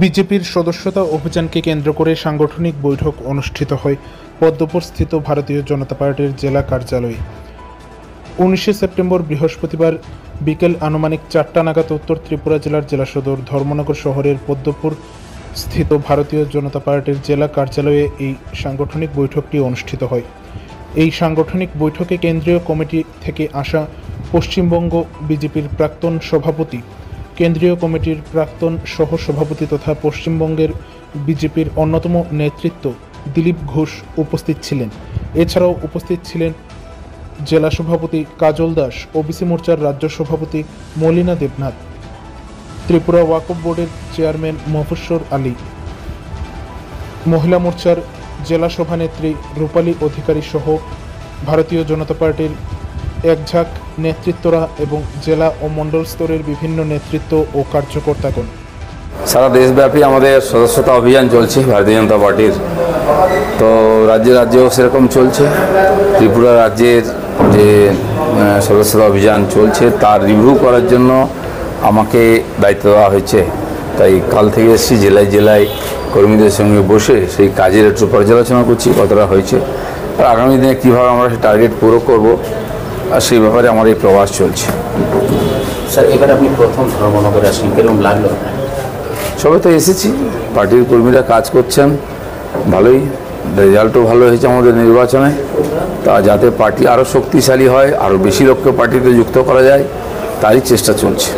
বিজেপির সদস্যতা অভিযানকে কেন্দ্র করে সাংগঠনিক বৈঠক অনুষ্ঠিত হয় পদ্মপুরস্থিত ভারতীয় জনতা পার্টির জেলা কার্যালয়ে। 19 সেপ্টেম্বর বৃহস্পতিবার বিকেল আনুমানিক 4টা নাগাদ উত্তর ত্রিপুরা জেলার জেলা সদর ধর্মনগর শহরের পদ্মপুর স্থিত ভারতীয় জনতা পার্টির জেলা কার্যালয়ে এই সাংগঠনিক বৈঠকটি অনুষ্ঠিত হয়। এই সাংগঠনিক বৈঠকে কেন্দ্রীয় কমিটি থেকে আসা পশ্চিমবঙ্গ বিজেপির প্রাক্তন সভাপতি, কেন্দ্রীয় কমিটির প্রাক্তন সহসভাপতি তথা পশ্চিমবঙ্গের বিজেপির অন্যতম নেতৃত্ব দিলীপ ঘোষ উপস্থিত ছিলেন। এছাড়াও উপস্থিত ছিলেন জেলা সভাপতি কাজল দাস, ওবিসি মোর্চার রাজ্য সভাপতি মলিনা দেবনাথ, ত্রিপুরা ওয়াকফ বোর্ডের চেয়ারম্যান মফস্বর আলী, মহিলা মোর্চার জেলা সভানেত্রী রূপালী অধিকারী সহ ভারতীয় জনতা পার্টির একঝাঁক নেতৃত্বরা এবং জেলা ও মণ্ডল স্তরের বিভিন্ন নেতৃত্ব ও কার্যকর্তাগণ। সারা দেশব্যাপী আমাদের সদস্যতা অভিযান চলছে ভারতীয় জনতা পার্টির। তো রাজ্যেও সেরকম চলছে। ত্রিপুরা রাজ্যের যে সদস্যতা অভিযান চলছে তার রিভিউ করার জন্য আমাকে দায়িত্ব দেওয়া হয়েছে। তাই কাল থেকে এসেছি জেলায় জেলায় কর্মীদের সঙ্গে বসে সেই কাজের একটু পর্যালোচনা করছি, কতটা হয়েছে, আর আগামী দিনে কীভাবে আমরা সেই টার্গেট পুরো করব, আর সেই ব্যাপারে আমার এই প্রবাস চলছে। স্যার, এবার আপনি প্রথম ধর্মনগরে আসেন, কিরকম লাগলো? সবে তো এসেছি, পার্টির কর্মীরা কাজ করছেন ভালোই, রেজাল্টও ভালো হয়েছে আমাদের নির্বাচনে। তা যাতে পার্টি আরও শক্তিশালী হয়, আরও বেশি লোককে পার্টিতে যুক্ত করা যায়, তারই চেষ্টা চলছে।